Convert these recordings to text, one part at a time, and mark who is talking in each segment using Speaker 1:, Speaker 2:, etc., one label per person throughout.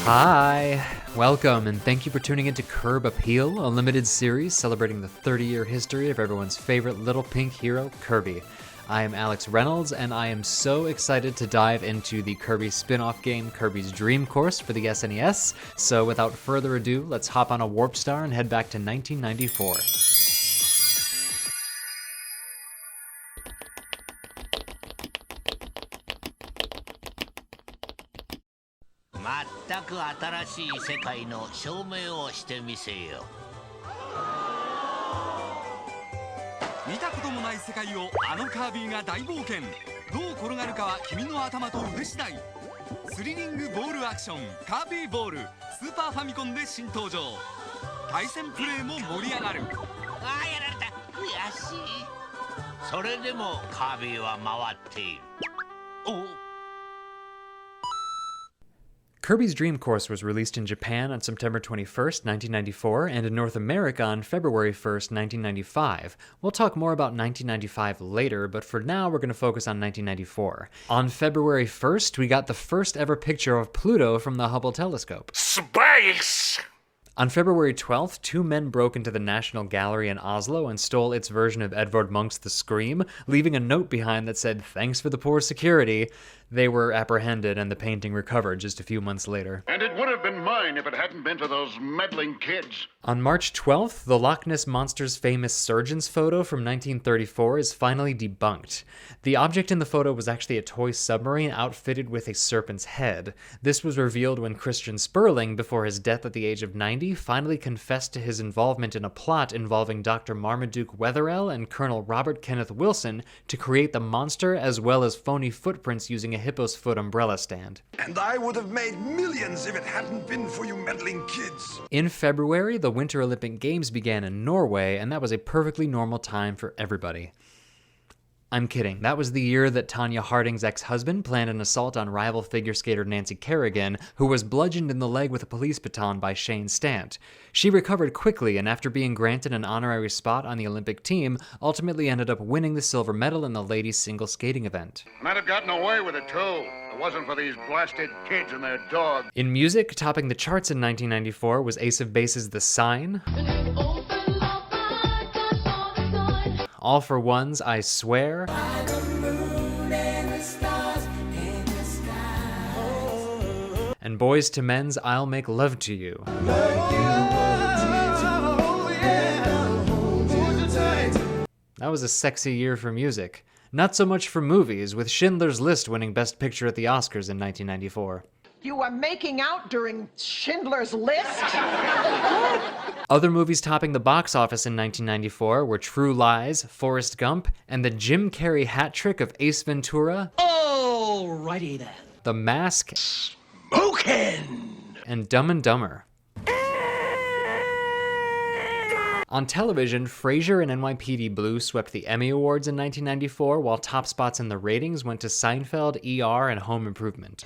Speaker 1: Hi, welcome, and thank you for tuning into Kirb Appeal, a limited series celebrating the 30-year history of everyone's favorite little pink hero, Kirby. I am Alex Reynolds, and I am so excited to dive into the Kirby spin-off game, Kirby's Dream Course for the SNES. So without further ado, let's hop on a Warp Star and head back to 1994. Kirby's Dream Course was released in Japan on September 21st, 1994, and in North America on February 1st, 1995. We'll talk more about 1995 later, but for now we're going to focus on 1994. On February 1st, we got the first ever picture of Pluto from the Hubble telescope.
Speaker 2: Space!
Speaker 1: On February 12th, two men broke into the National Gallery in Oslo and stole its version of Edvard Munch's The Scream, leaving a note behind that said, "Thanks for the poor security." They were apprehended and the painting recovered just a few months later.
Speaker 2: And it would have been mine if it hadn't been for those meddling kids.
Speaker 1: On March 12th, the Lochness Monster's famous surgeon's photo from 1934 is finally debunked. The object in the photo was actually a toy submarine outfitted with a serpent's head. This was revealed when Christian Sperling, before his death at the age of 90, finally confessed to his involvement in a plot involving Dr. Marmaduke Wetherell and Colonel Robert Kenneth Wilson to create the monster as well as phony footprints using a hippo's foot umbrella stand.
Speaker 3: And I would have made millions if it hadn't been for you meddling kids.
Speaker 1: In February, the Winter Olympic Games began in Norway, and that was a perfectly normal time for everybody. I'm kidding. That was the year that Tanya Harding's ex-husband planned an assault on rival figure skater Nancy Kerrigan, who was bludgeoned in the leg with a police baton by Shane Stant. She recovered quickly, and after being granted an honorary spot on the Olympic team, ultimately ended up winning the silver medal in the ladies' single skating event.
Speaker 2: And I'd have gotten away with it, too. If it wasn't for these blasted kids and their dog.
Speaker 1: In music, topping the charts in 1994 was Ace of Base's The Sign, All for One's I Swear, and Boyz II Men's I'll Make Love to You. That was a sexy year for music. Not so much for movies, with Schindler's List winning Best Picture at the Oscars in 1994.
Speaker 4: You were making out during Schindler's List?
Speaker 1: Other movies topping the box office in 1994 were True Lies, Forrest Gump, and the Jim Carrey hat trick of Ace Ventura,
Speaker 4: Alrighty then.
Speaker 1: The Mask,
Speaker 3: Smokin'!
Speaker 1: and Dumb and Dumber. On television, Frasier and NYPD Blue swept the Emmy Awards in 1994, while top spots in the ratings went to Seinfeld, ER, and Home Improvement.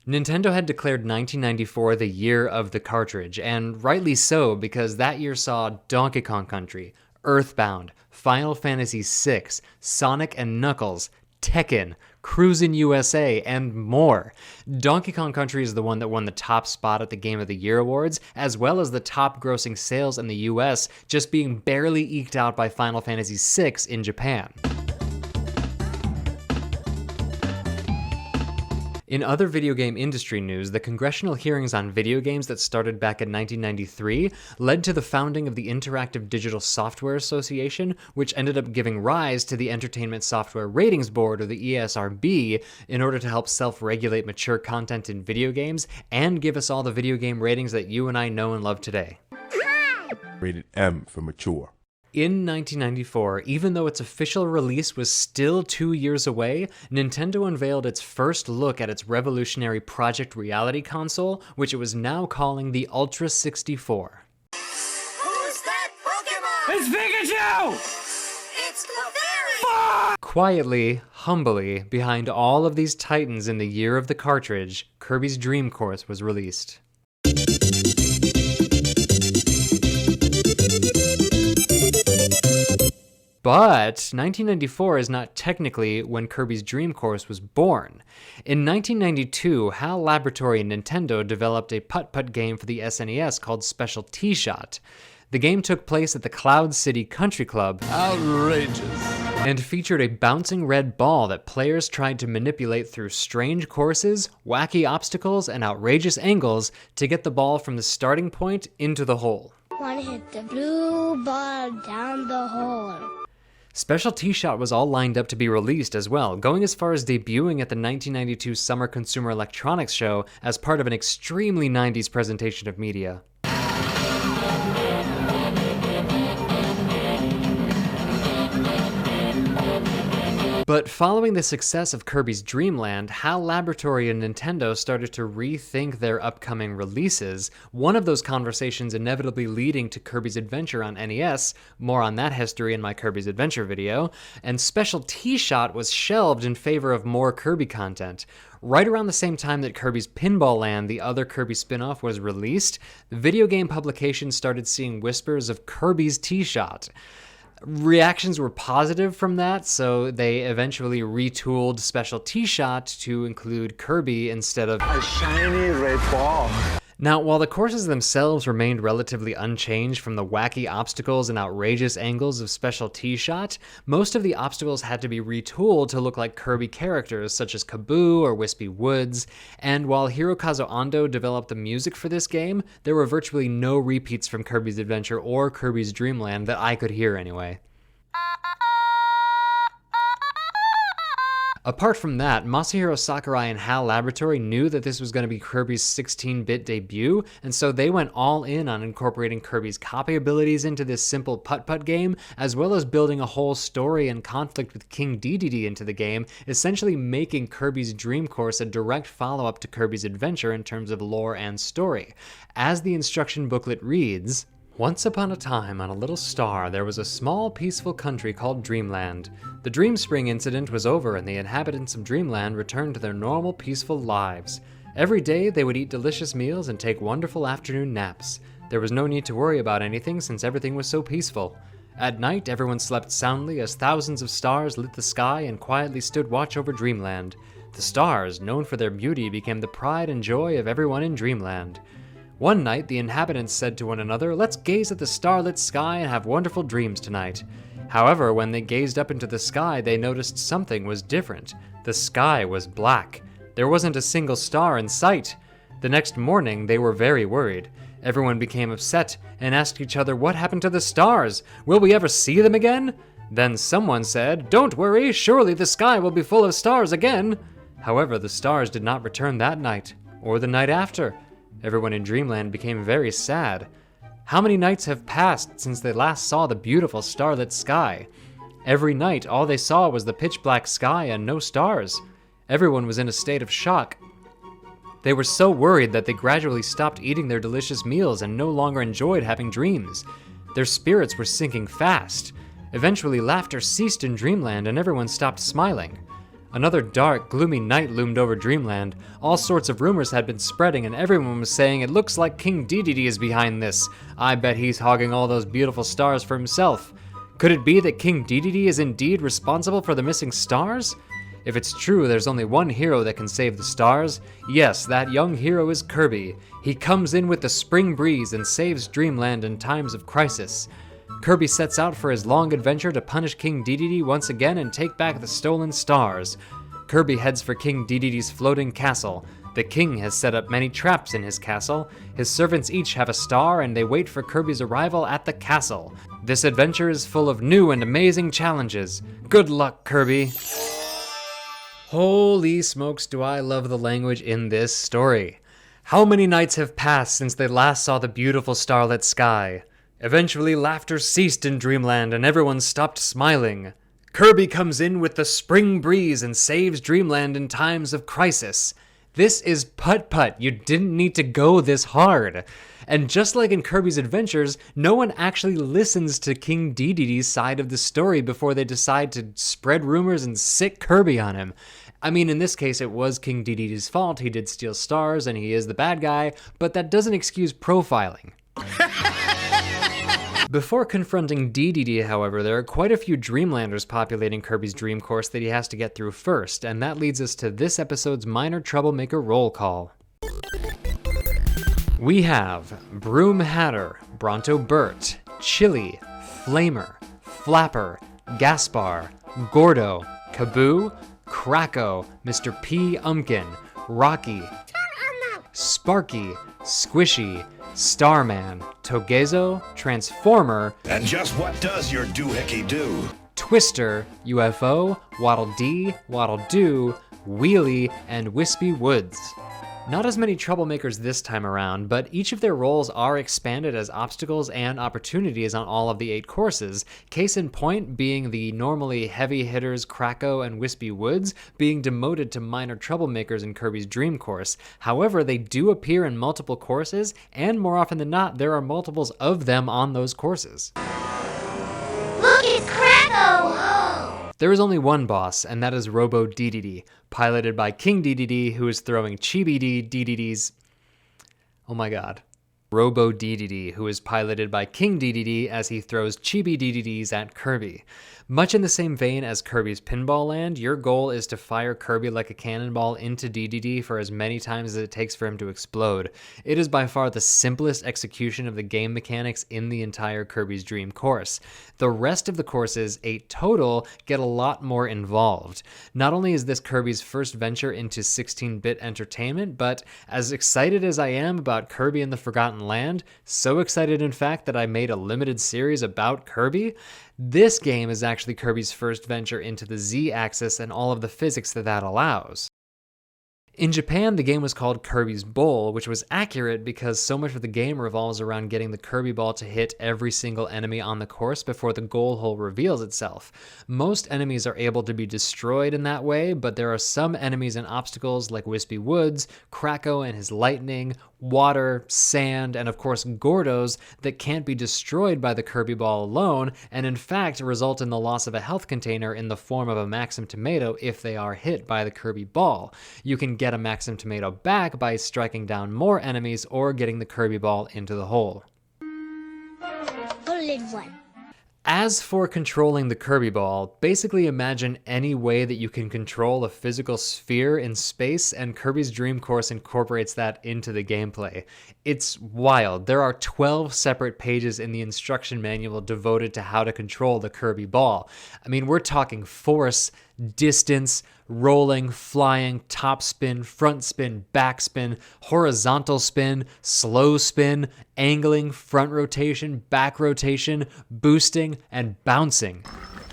Speaker 1: Nintendo had declared 1994 the year of the cartridge, and rightly so, because that year saw Donkey Kong Country, Earthbound, Final Fantasy VI, Sonic and Knuckles, Tekken, Cruisin' USA, and more. Donkey Kong Country is the one that won the top spot at the Game of the Year Awards, as well as the top grossing sales in the US, just being barely eked out by Final Fantasy VI in Japan. In other video game industry news, the congressional hearings on video games that started back in 1993 led to the founding of the Interactive Digital Software Association, which ended up giving rise to the Entertainment Software Ratings Board, or the ESRB, in order to help self-regulate mature content in video games and give us all the video game ratings that you and I know and love today.
Speaker 5: Rated M for mature.
Speaker 1: In 1994, even though its official release was still 2 years away, Nintendo unveiled its first look at its revolutionary Project Reality console, which it was now calling the Ultra 64.
Speaker 6: Who's that Pokemon?
Speaker 7: It's Pikachu!
Speaker 6: It's Clefairy!
Speaker 1: Quietly, humbly, behind all of these titans in the year of the cartridge, Kirby's Dream Course was released. But 1994 is not technically when Kirby's Dream Course was born. In 1992, HAL Laboratory and Nintendo developed a putt-putt game for the SNES called Special T-Shot. The game took place at the Cloud City Country Club.
Speaker 5: Outrageous.
Speaker 1: And featured a bouncing red ball that players tried to manipulate through strange courses, wacky obstacles, and outrageous angles to get the ball from the starting point into the hole.
Speaker 7: Want to hit the blue ball down the hole.
Speaker 1: Special T-Shot was all lined up to be released as well, going as far as debuting at the 1992 Summer Consumer Electronics Show as part of an extremely 90s presentation of media. But following the success of Kirby's Dream Land, HAL Laboratory and Nintendo started to rethink their upcoming releases, one of those conversations inevitably leading to Kirby's Adventure on NES, more on that history in my Kirby's Adventure video, and Special T-Shot was shelved in favor of more Kirby content. Right around the same time that Kirby's Pinball Land, the other Kirby spin-off, was released, the video game publication started seeing whispers of Kirby's T-Shot. Reactions were positive from that, so they eventually retooled Special T-Shot to include Kirby instead of
Speaker 8: a shiny red ball.
Speaker 1: Now, while the courses themselves remained relatively unchanged from the wacky obstacles and outrageous angles of Special T-Shot, most of the obstacles had to be retooled to look like Kirby characters such as Kaboo or Wispy Woods, and while Hirokazu Ando developed the music for this game, there were virtually no repeats from Kirby's Adventure or Kirby's Dream Land that I could hear anyway. Apart from that, Masahiro Sakurai and HAL Laboratory knew that this was going to be Kirby's 16-bit debut, and so they went all in on incorporating Kirby's copy abilities into this simple putt-putt game, as well as building a whole story and conflict with King Ddd into the game, essentially making Kirby's Dream Course a direct follow-up to Kirby's Adventure in terms of lore and story. As the instruction booklet reads, "Once upon a time, on a little star, there was a small, peaceful country called Dreamland. The Dream Spring incident was over, and the inhabitants of Dreamland returned to their normal, peaceful lives. Every day, they would eat delicious meals and take wonderful afternoon naps. There was no need to worry about anything since everything was so peaceful. At night, everyone slept soundly as thousands of stars lit the sky and quietly stood watch over Dreamland. The stars, known for their beauty, became the pride and joy of everyone in Dreamland. One night, the inhabitants said to one another, 'Let's gaze at the starlit sky and have wonderful dreams tonight.' However, when they gazed up into the sky, they noticed something was different. The sky was black. There wasn't a single star in sight. The next morning, they were very worried. Everyone became upset and asked each other, 'What happened to the stars? Will we ever see them again?' Then someone said, 'Don't worry, surely the sky will be full of stars again.' However, the stars did not return that night, or the night after. Everyone in Dreamland became very sad. How many nights have passed since they last saw the beautiful starlit sky? Every night, all they saw was the pitch-black sky and no stars. Everyone was in a state of shock. They were so worried that they gradually stopped eating their delicious meals and no longer enjoyed having dreams. Their spirits were sinking fast. Eventually, laughter ceased in Dreamland and everyone stopped smiling. Another dark, gloomy night loomed over Dreamland. All sorts of rumors had been spreading, and everyone was saying, 'It looks like King Ddd is behind this. I bet he's hogging all those beautiful stars for himself.' Could it be that King Ddd is indeed responsible for the missing stars? If it's true, there's only one hero that can save the stars. Yes, that young hero is Kirby. He comes in with the spring breeze and saves Dreamland in times of crisis. Kirby sets out for his long adventure to punish King Ddd once again and take back the stolen stars. Kirby heads for King Dd's floating castle. The king has set up many traps in his castle. His servants each have a star, and they wait for Kirby's arrival at the castle. This adventure is full of new and amazing challenges. Good luck, Kirby." Holy smokes, do I love the language in this story. How many nights have passed since they last saw the beautiful starlit sky? Eventually, laughter ceased in Dreamland and everyone stopped smiling. Kirby comes in with the spring breeze and saves Dreamland in times of crisis. This is putt-putt. You didn't need to go this hard. And just like in Kirby's Adventures, no one actually listens to King Dd's side of the story before they decide to spread rumors and sick Kirby on him. I mean, in this case, it was King Dd's fault. He did steal stars and he is the bad guy, but that doesn't excuse profiling. Before confronting DDD, however, there are quite a few Dreamlanders populating Kirby's Dream Course that he has to get through first, and that leads us to this episode's minor troublemaker roll call. We have Broom Hatter, Bronto Burt, Chili, Flamer, Flapper, Gaspar, Gordo, Kaboo, Kracko, Mr. P. Umpkin, Rocky, Sparky, Squishy, Starman, Togezo, Transformer,
Speaker 3: And just what does your doohickey do?
Speaker 1: Twister, UFO, Waddle Dee, Waddle Doo, Wheelie, and Wispy Woods. Not as many troublemakers this time around, but each of their roles are expanded as obstacles and opportunities on all of the 8 courses, case in point being the normally heavy hitters Kracko and Wispy Woods being demoted to minor troublemakers in Kirby's Dream Course. However, they do appear in multiple courses, and more often than not, there are multiples of them on those courses.
Speaker 7: Look, it's Kracko!
Speaker 1: There is only one boss, and that is Robo Ddd, piloted by King Ddd, who is throwing Chibi Ddd's... Oh my god. Robo Ddd, who is piloted by King Ddd as he throws Chibi Ddd's at Kirby. Much in the same vein as Kirby's Pinball Land, your goal is to fire Kirby like a cannonball into Ddd for as many times as it takes for him to explode. It is by far the simplest execution of the game mechanics in the entire Kirby's Dream Course. The rest of the courses, 8 total, get a lot more involved. Not only is this Kirby's first venture into 16-bit entertainment, but as excited as I am about Kirby and the Forgotten Land, so excited in fact that I made a limited series about Kirby, this game is actually Kirby's first venture into the Z-axis and all of the physics that allows. In Japan, the game was called Kirby's Bowl, which was accurate because so much of the game revolves around getting the Kirby ball to hit every single enemy on the course before the goal hole reveals itself. Most enemies are able to be destroyed in that way, but there are some enemies and obstacles like Wispy Woods, Kracko and his lightning, water, sand, and of course Gordos that can't be destroyed by the Kirby ball alone, and in fact result in the loss of a health container in the form of a Maxim Tomato if they are hit by the Kirby ball. You can get a Maxim Tomato back by striking down more enemies or getting the Kirby ball into the hole.
Speaker 7: Bullet one.
Speaker 1: As for controlling the Kirby ball, basically imagine any way that you can control a physical sphere in space, and Kirby's Dream Course incorporates that into the gameplay. It's wild. There are 12 separate pages in the instruction manual devoted to how to control the Kirby ball. I mean, we're talking force, distance, rolling, flying, top spin, front spin, back spin, horizontal spin, slow spin, angling, front rotation, back rotation, boosting, and bouncing.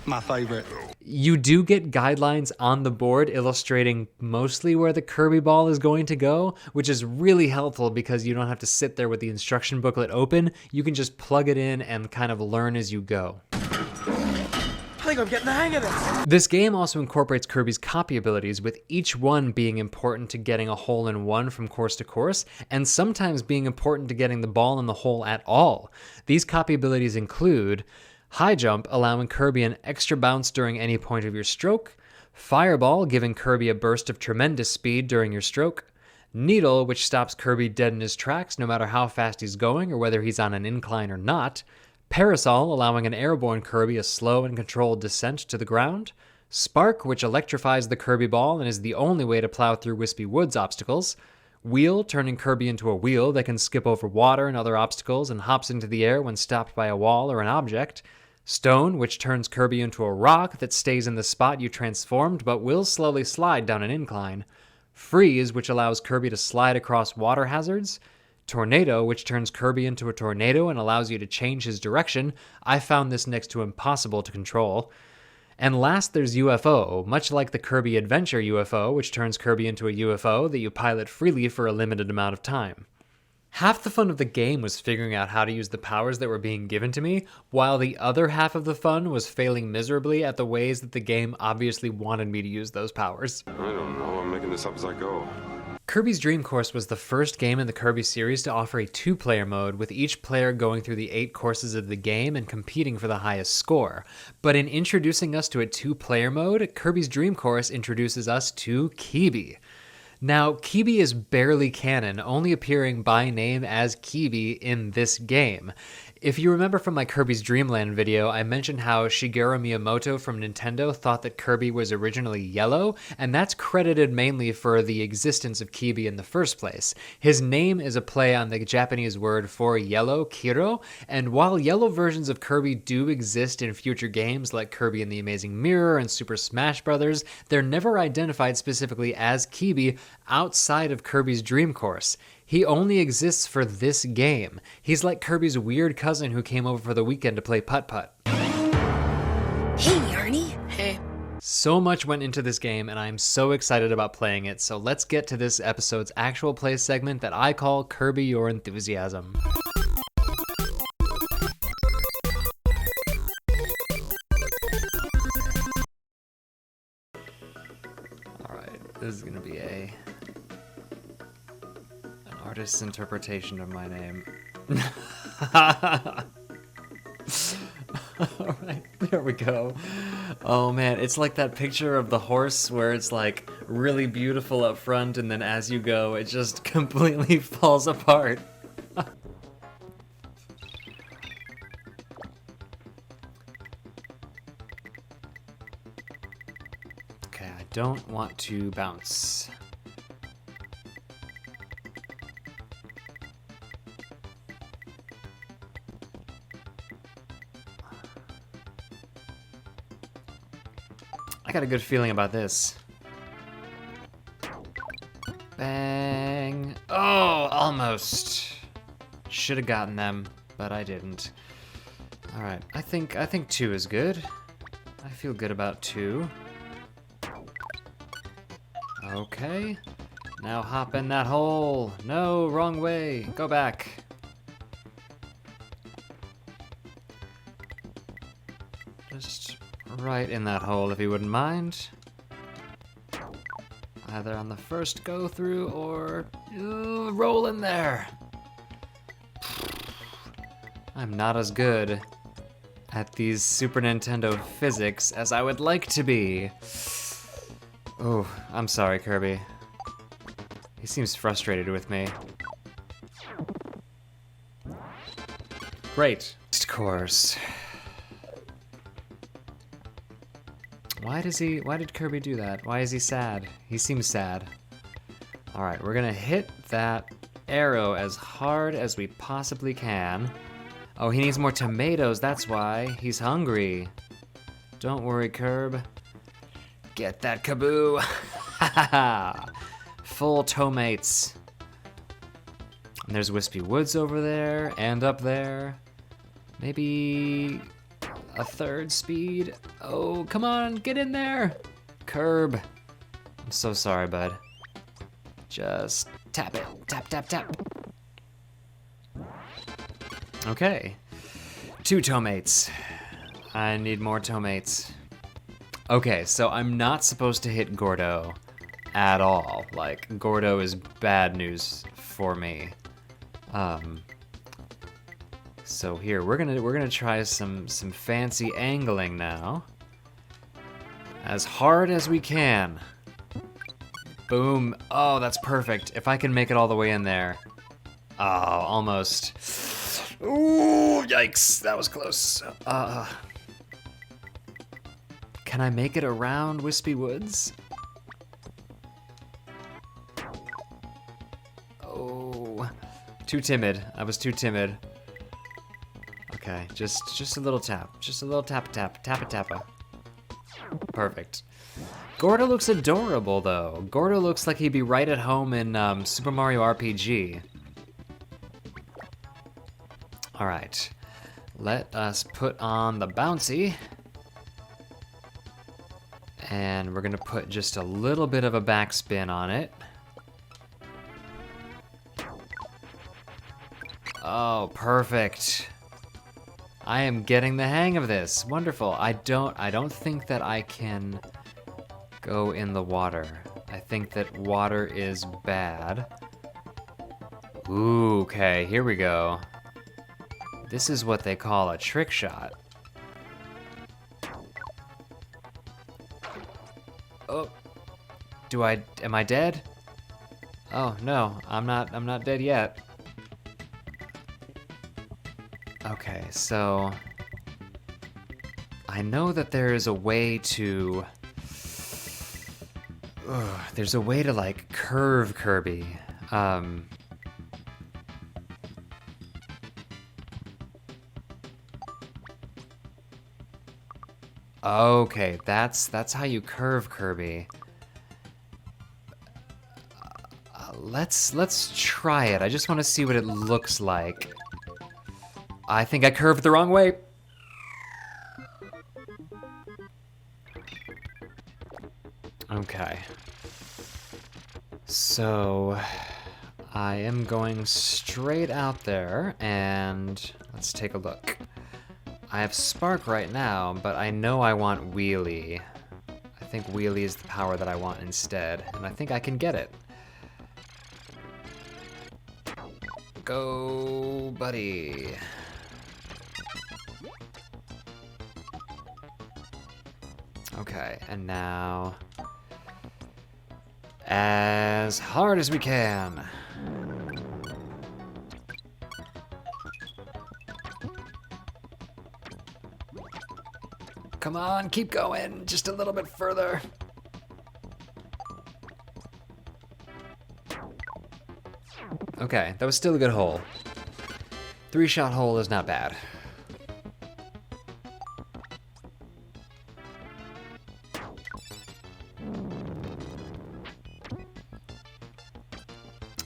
Speaker 8: My favorite.
Speaker 1: You do get guidelines on the board illustrating mostly where the Kirby ball is going to go, which is really helpful because you don't have to sit there with the instruction booklet open. You can just plug it in and kind of learn as you go.
Speaker 9: I think I'm getting the hang of this.
Speaker 1: This game also incorporates Kirby's copy abilities, with each one being important to getting a hole-in-one from course to course, and sometimes being important to getting the ball in the hole at all. These copy abilities include High Jump, allowing Kirby an extra bounce during any point of your stroke, Fireball, giving Kirby a burst of tremendous speed during your stroke, Needle, which stops Kirby dead in his tracks no matter how fast he's going or whether he's on an incline or not, Parasol, allowing an airborne Kirby a slow and controlled descent to the ground, Spark, which electrifies the Kirby ball and is the only way to plow through Wispy Woods obstacles, Wheel, turning Kirby into a wheel that can skip over water and other obstacles and hops into the air when stopped by a wall or an object, Stone, which turns Kirby into a rock that stays in the spot you transformed but will slowly slide down an incline, Freeze, which allows Kirby to slide across water hazards, Tornado, which turns Kirby into a tornado and allows you to change his direction. I found this next to impossible to control. And last, there's UFO, much like the Kirby Adventure UFO, which turns Kirby into a UFO that you pilot freely for a limited amount of time. Half the fun of the game was figuring out how to use the powers that were being given to me, while the other half of the fun was failing miserably at the ways that the game obviously wanted me to use those powers.
Speaker 5: I don't know. I'm making this up as I go.
Speaker 1: Kirby's Dream Course was the first game in the Kirby series to offer a 2-player mode, with each player going through the 8 courses of the game and competing for the highest score. But in introducing us to a 2-player mode, Kirby's Dream Course introduces us to Kirby. Now, Kirby is barely canon, only appearing by name as Kirby in this game. If you remember from my Kirby's Dream Land video, I mentioned how Shigeru Miyamoto from Nintendo thought that Kirby was originally yellow, and that's credited mainly for the existence of Kirby in the first place. His name is a play on the Japanese word for yellow, Kiro, and while yellow versions of Kirby do exist in future games like Kirby and the Amazing Mirror and Super Smash Bros., they're never identified specifically as Kirby outside of Kirby's Dream Course. He only exists for this game. He's like Kirby's weird cousin who came over for the weekend to play putt-putt.
Speaker 6: Hey, Arnie. Hey.
Speaker 1: So much went into this game, and I'm so excited about playing it, so let's get to this episode's actual play segment that I call Kirby Your Enthusiasm. Alright, this is gonna be an artist's interpretation of my name. Alright, there we go. Oh man, it's like that picture of the horse where it's like really beautiful up front and then as you go, it just completely falls apart. Okay, I don't want to bounce. I got a good feeling about this. Bang. Oh, almost. Should have gotten them, but I didn't. All right, I think 2 is good. I feel good about 2. Okay. Now hop in that hole. No, wrong way. Go back. Just right in that hole, if you wouldn't mind. Either on the first go through or roll in there. I'm not as good at these Super Nintendo physics as I would like to be. Oh, I'm sorry, Kirby. He seems frustrated with me. Great. Next course. Why did Kirby do that? Why is he sad? He seems sad. All right, we're gonna hit that arrow as hard as we possibly can. Oh, he needs more tomatoes, that's why. He's hungry. Don't worry, Kirb. Get that kaboo. Full tomates. And there's Wispy Woods over there and up there. Maybe a third speed. Oh, come on, get in there. Kirb. I'm so sorry, bud. Just tap it. Tap, tap, tap. Okay. 2 tomates. I need more tomates. Okay, so I'm not supposed to hit Gordo at all. Like, Gordo is bad news for me. So here, we're gonna try some fancy angling now. As hard as we can. Boom. Oh, that's perfect. If I can make it all the way in there. Oh, almost. Ooh, yikes. That was close. Can I make it around Wispy Woods? Oh, too timid. I was too timid. Okay, just a little tap. Just a little tappa. Perfect. Gordo looks adorable, though. Gordo looks like he'd be right at home in Super Mario RPG. All right, let us put on the bouncy. And we're gonna put just a little bit of a backspin on it. Oh, perfect. I am getting the hang of this. Wonderful. I don't think that I can go in the water. I think that water is bad. Ooh, okay, here we go. This is what they call a trick shot. Oh, am I dead? Oh no, I'm not dead yet. Okay, so I know that there is a way to... there's a way to, like, curve Kirby. Okay, that's how you curve Kirby. Let's try it. I just want to see what it looks like. I think I curved the wrong way. Okay. So I am going straight out there, and let's take a look. I have Spark right now, but I know I want Wheelie. I think Wheelie is the power that I want instead, and I think I can get it. Go, buddy. Okay, and now... as hard as we can. Come on, keep going, just a little bit further. Okay, that was still a good hole. 3-shot hole is not bad.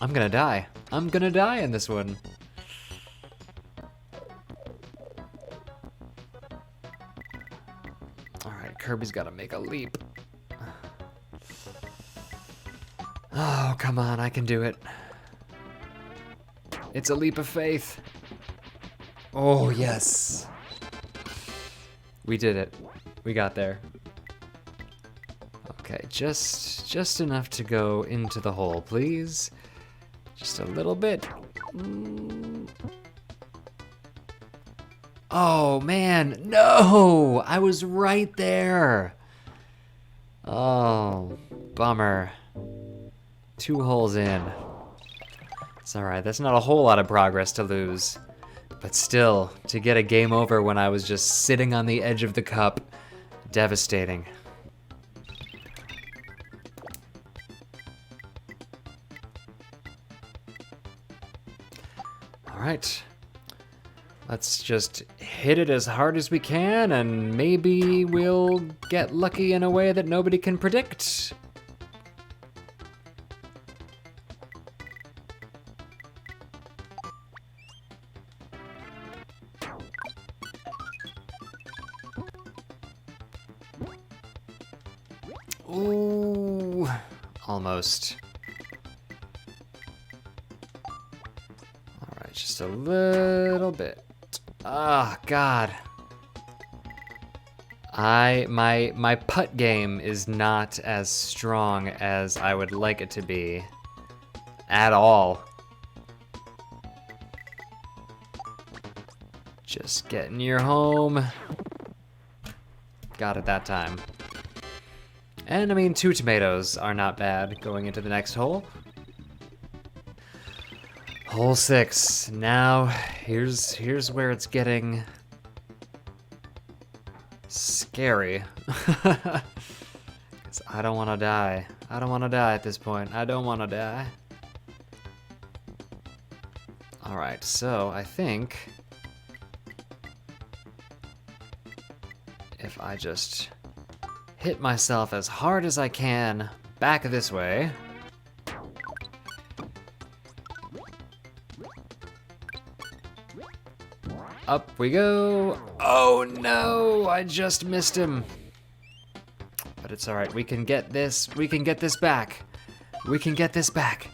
Speaker 1: I'm gonna die. I'm gonna die in this one. Alright, Kirby's gotta make a leap. Oh, come on, I can do it. It's a leap of faith. Oh, yes. We did it. We got there. Okay, just enough to go into the hole, please. Just a little bit. Oh, man. No! I was right there. Oh, bummer. 2 holes in. It's alright, that's not a whole lot of progress to lose. But still, to get a game over when I was just sitting on the edge of the cup, devastating. Alright. Let's just hit it as hard as we can, and maybe we'll get lucky in a way that nobody can predict. Ooh, almost. All right, just a little bit. Ah, God. My putt game is not as strong as I would like it to be. At all. Just getting your home. Got it that time. And I mean, 2 tomatoes are not bad going into the next hole. Hole 6. Now, here's where it's getting scary. 'Cause I don't want to die. I don't want to die at this point. I don't want to die. All right, so I think if I just hit myself as hard as I can back this way. Up we go. Oh no, I just missed him. But it's all right, we can get this. We can get this back. We can get this back.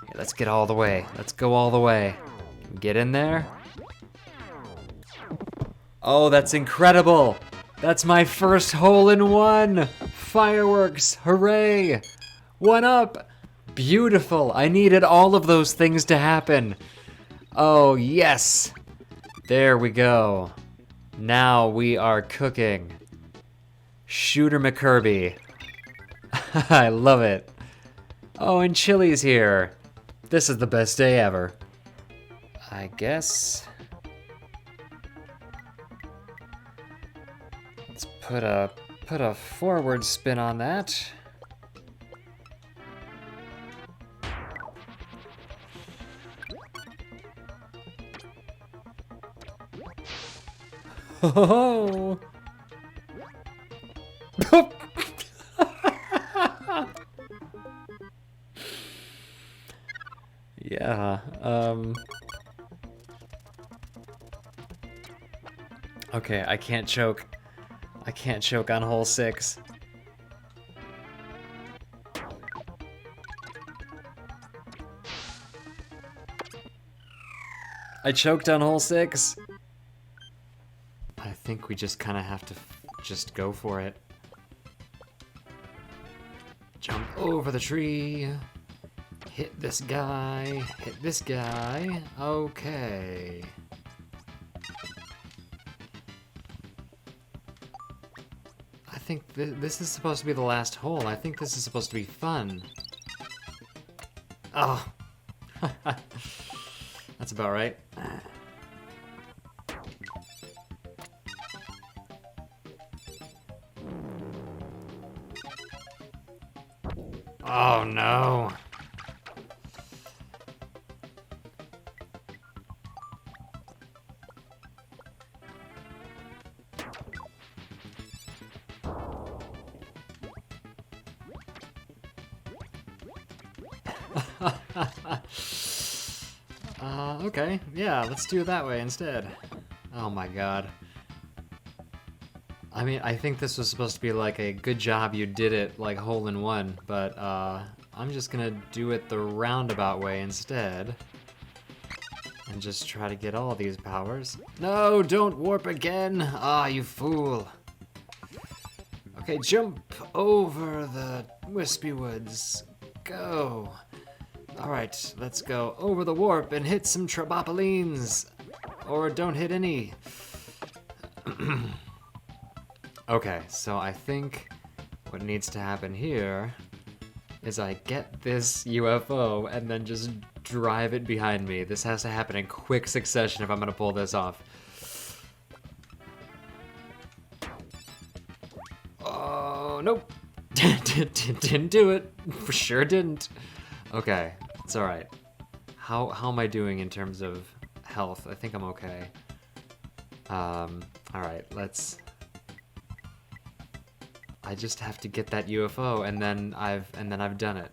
Speaker 1: Okay, let's get all the way. Let's go all the way. Get in there. Oh, that's incredible. That's my first hole-in-one! Fireworks! Hooray! 1 up! Beautiful! I needed all of those things to happen. Oh, yes! There we go. Now we are cooking. Shooter McKirby. I love it. Oh, and Chili's here. This is the best day ever. I guess put a forward spin on that. Oh! Yeah, okay, I can't choke. I can't choke on hole 6. I choked on hole 6. I think we just kind of have to just go for it. Jump over the tree. Hit this guy. Hit this guy. Okay. I think this is supposed to be the last hole. I think this is supposed to be fun. Oh. That's about right. Oh no. Okay, yeah, let's do it that way instead. Oh my god. I mean, I think this was supposed to be like a good job you did it, like hole in one, but I'm just gonna do it the roundabout way instead. And just try to get all these powers. No, don't warp again! Ah, you fool. Okay, jump over the wispy woods. Go. Alright, let's go over the warp and hit some trobopolines. Or don't hit any. Okay, so I think what needs to happen here is I get this UFO and then just drive it behind me. This has to happen in quick succession if I'm gonna pull this off. Oh, nope. Didn't do it. For sure didn't. Okay, it's alright. How am I doing in terms of health? I think I'm okay. Alright, I just have to get that UFO and then I've done it.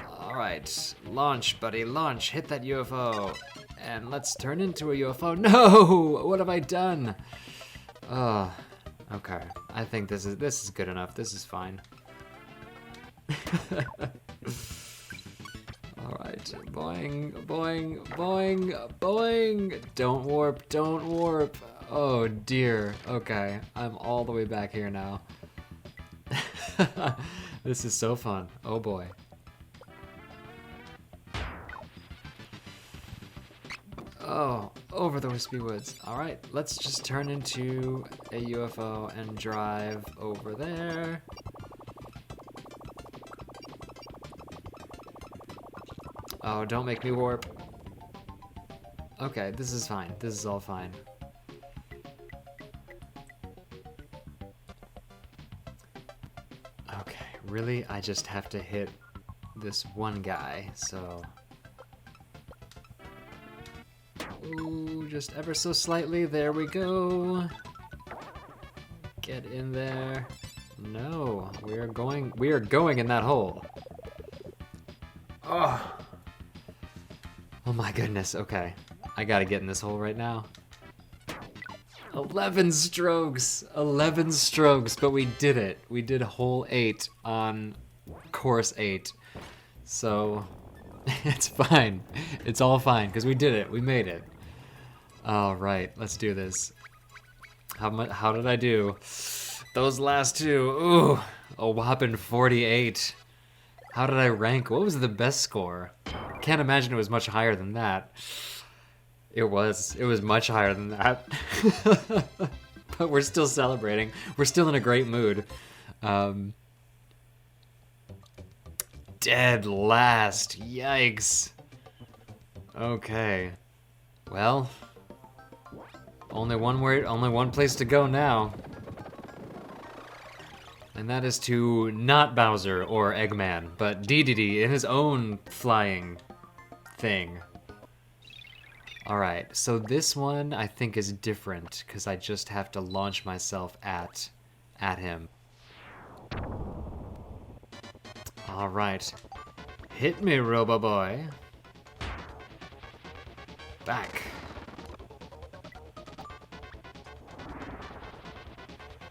Speaker 1: Alright, launch, buddy, launch, hit that UFO. And let's turn into a UFO. No! What have I done? Oh, okay. I think this is good enough. This is fine. Alright, boing, boing, boing, boing. Don't warp, don't warp. Oh dear, okay. I'm all the way back here now. This is so fun. Oh boy. Oh, over the wispy woods. Alright, let's just turn into a UFO and drive over there. Oh, don't make me warp. Okay, this is fine. This is all fine. Okay, really? I just have to hit this one guy, so... Ooh, just ever so slightly. There we go. Get in there. No, we are going in that hole. Oh. Oh my goodness, okay. I gotta get in this hole right now. 11 strokes! 11 strokes, but we did it. We did hole 8 on course 8. So, it's fine. It's all fine, because we did it. We made it. Alright, let's do this. How did I do? Those last two, ooh, a whopping 48. How did I rank? What was the best score? Can't imagine it was much higher than that. It was much higher than that. But we're still celebrating. We're still in a great mood. Dead last, yikes. Okay, well, Only one place to go now. And that is to not Bowser or Eggman, but Ddd in his own flying thing. Alright, so this one I think is different, because I just have to launch myself at him. Alright. Hit me, Robo Boy. Back.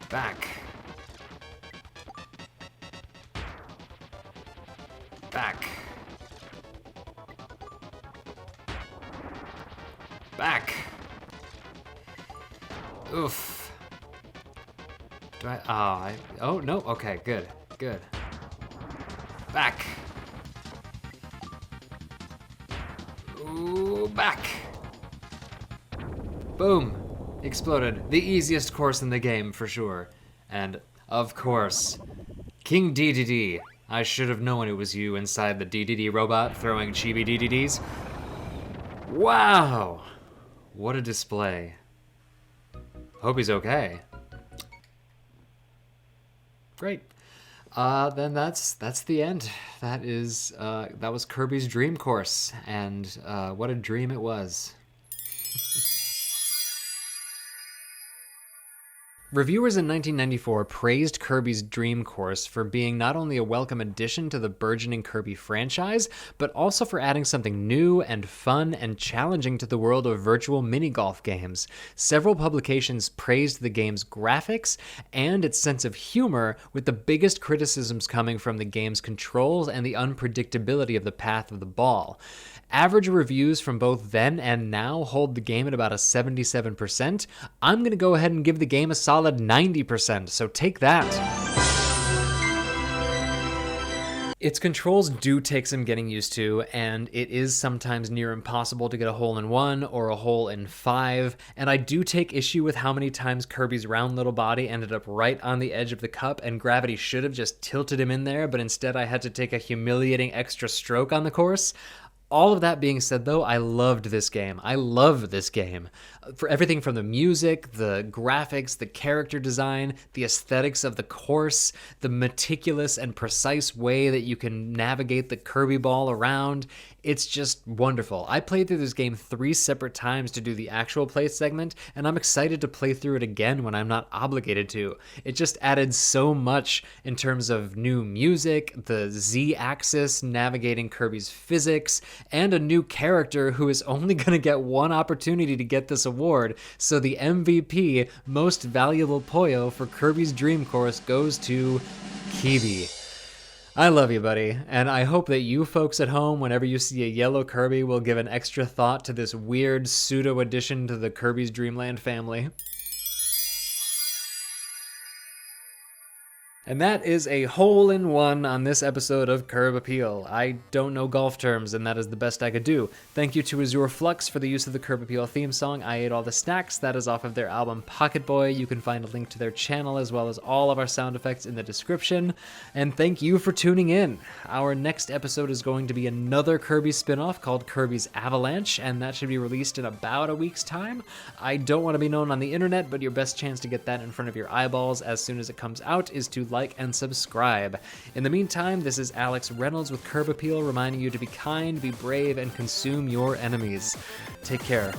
Speaker 1: Back. Back. Back. Oof. Do I, oh no, okay, good, good. Back. Ooh, back. Boom. Exploded. The easiest course in the game, for sure. And, of course, King Ddd. I should have known it was you inside the Ddd robot throwing chibi DDDs. Wow! What a display. Hope he's okay. Great. Then that's the end. That was Kirby's Dream Course, and what a dream it was. Reviewers in 1994 praised Kirby's Dream Course for being not only a welcome addition to the burgeoning Kirby franchise, but also for adding something new and fun and challenging to the world of virtual mini-golf games. Several publications praised the game's graphics and its sense of humor, with the biggest criticisms coming from the game's controls and the unpredictability of the path of the ball. Average reviews from both then and now hold the game at about a 77%. I'm going to go ahead and give the game a solid 90%, so take that. Its controls do take some getting used to, and it is sometimes near impossible to get a hole in 1 or a hole in 5, and I do take issue with how many times Kirby's round little body ended up right on the edge of the cup, and gravity should have just tilted him in there, but instead I had to take a humiliating extra stroke on the course. All of that being said, though, I loved this game. I love this game. For everything from the music, the graphics, the character design, the aesthetics of the course, the meticulous and precise way that you can navigate the Kirby ball around. It's just wonderful. I played through this game 3 separate times to do the actual play segment, and I'm excited to play through it again when I'm not obligated to. It just added so much in terms of new music, the Z-axis navigating Kirby's physics, and a new character who is only going to get one opportunity to get this award, so the MVP, Most Valuable Poyo for Kirby's Dream Course, goes to Kirby. I love you, buddy, and I hope that you folks at home, whenever you see a yellow Kirby, will give an extra thought to this weird pseudo addition to the Kirby's Dream Land family. And that is a hole-in-one on this episode of Kirb Appeal. I don't know golf terms, and that is the best I could do. Thank you to Azure Flux for the use of the Kirb Appeal theme song, I Ate All the Snacks. That is off of their album Pocket Boy. You can find a link to their channel as well as all of our sound effects in the description. And thank you for tuning in. Our next episode is going to be another Kirby spin-off called Kirby's Avalanche, and that should be released in about a week's time. I don't want to be known on the internet, but your best chance to get that in front of your eyeballs as soon as it comes out is to like and subscribe. In the meantime, this is Alex Reynolds with Kirb Appeal, reminding you to be kind, be brave, and consume your enemies. Take care.